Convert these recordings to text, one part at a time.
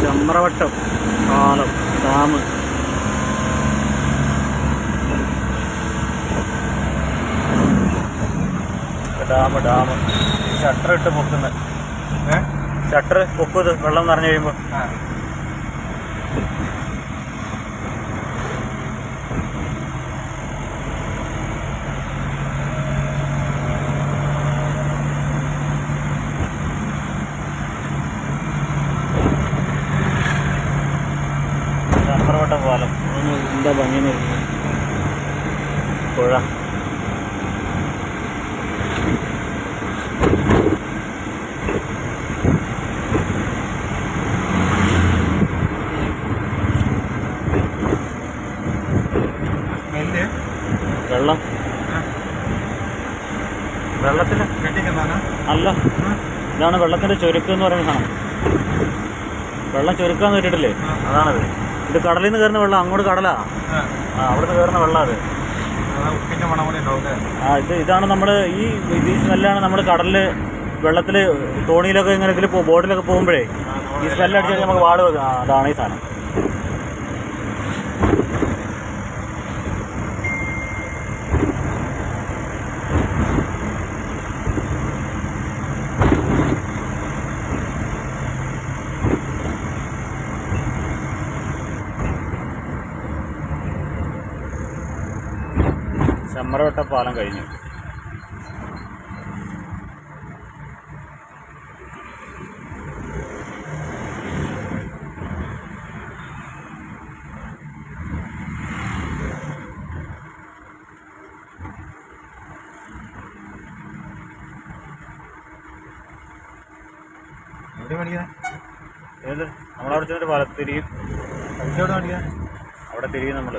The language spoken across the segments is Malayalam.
ചമ്രവട്ടം പാലം ഡാം. ഡാം ഷട്ടർ ഇട്ട് പൊക്കുന്നത്. ഷട്ടർ പൊക്കുന്നത് വെള്ളം നിറഞ്ഞു കഴിയുമ്പോൾ. ചമ്രവട്ടം പാലം എന്താ ഭംഗി നോക്കുന്നത്. പുഴ വെള്ളം വെള്ളത്തിന് അല്ല, ഇതാണ് വെള്ളത്തിൻ്റെ ചുരുക്കം എന്ന് പറയുന്ന സാധനം. വെള്ളം ചുരുക്കാന്ന് കേട്ടിട്ടില്ലേ? അതാണത്. ഇത് കടലിൽ നിന്ന് കയറുന്ന വെള്ളം, അങ്ങോട്ട് കടലാ. അവിടെ നിന്ന് കയറുന്ന വെള്ളം അത്. ഇതാണ് നമ്മൾ ഈ സ്മെല്ലാണ് നമ്മൾ കടലിൽ വെള്ളത്തിൽ തോണിയിലൊക്കെ ഇങ്ങനെ ഇതിൽ ബോട്ടിലൊക്കെ പോകുമ്പോഴേ ഈ സ്മെല്ലടിച്ച് നമുക്ക് വാട് വെക്കാം. അതാണ് ഈ സാധനം. ചമ്രവട്ട പാലം കഴിഞ്ഞു. ഏത് നമ്മളവിടെ ചെന്നിട്ട് പാലത്ത് തിരിയും. അവിടെ തിരിയും നമ്മൾ.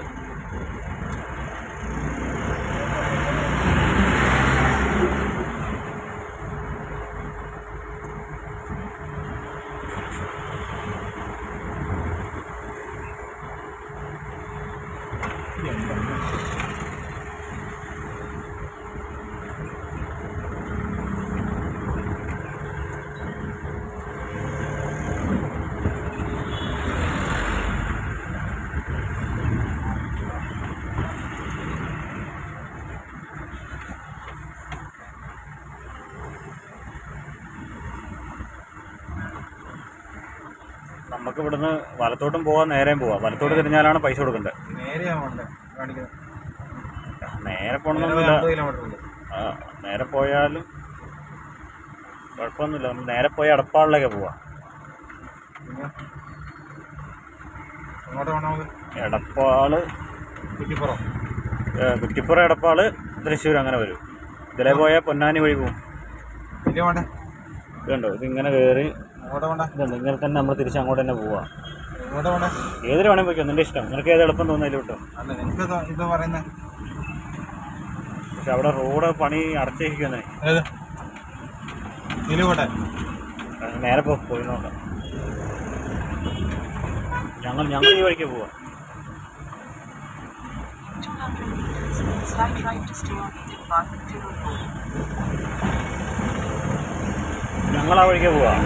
നമുക്ക് ഇവിടുന്ന് വലത്തോട്ടും പോവാം, നേരെയും പോവാം. വലത്തോട്ട് തിരിഞ്ഞാലാണ് പൈസ കൊടുക്കേണ്ടത്. നേരെ പോകണമെന്നില്ല. നേരെ പോയാലും കുഴപ്പമൊന്നുമില്ല. നമ്മൾ നേരെ പോയി എടപ്പാളിലേക്ക് പോവാം. എടപ്പാള് കുറ്റിപ്പുറം എടപ്പാള് തൃശ്ശൂർ അങ്ങനെ വരും. ഇതിലേ പോയാൽ പൊന്നാനി വഴി പോകും. ഇതുണ്ടോ, ഇതിങ്ങനെ കയറി ഇതുണ്ട്. ഇങ്ങനെ തന്നെ നമ്മൾ തിരിച്ച് അങ്ങോട്ട് തന്നെ പോവാം. ഏതിൽ വേണമെങ്കിൽ പോയിക്കോ, നിന്റെ ഇഷ്ടം. നിനക്ക് ഏത് എളുപ്പം തോന്നുന്നതിൽ കിട്ടും. പക്ഷെ അവിടെ റോഡ് പണി അടച്ചിരിക്കുന്നേ. നേരെ പോയി നോക്കാം. ഞങ്ങൾ ഈ വഴിക്ക് പോവാം. ഞങ്ങൾ ആ വഴിക്ക് പോവാം.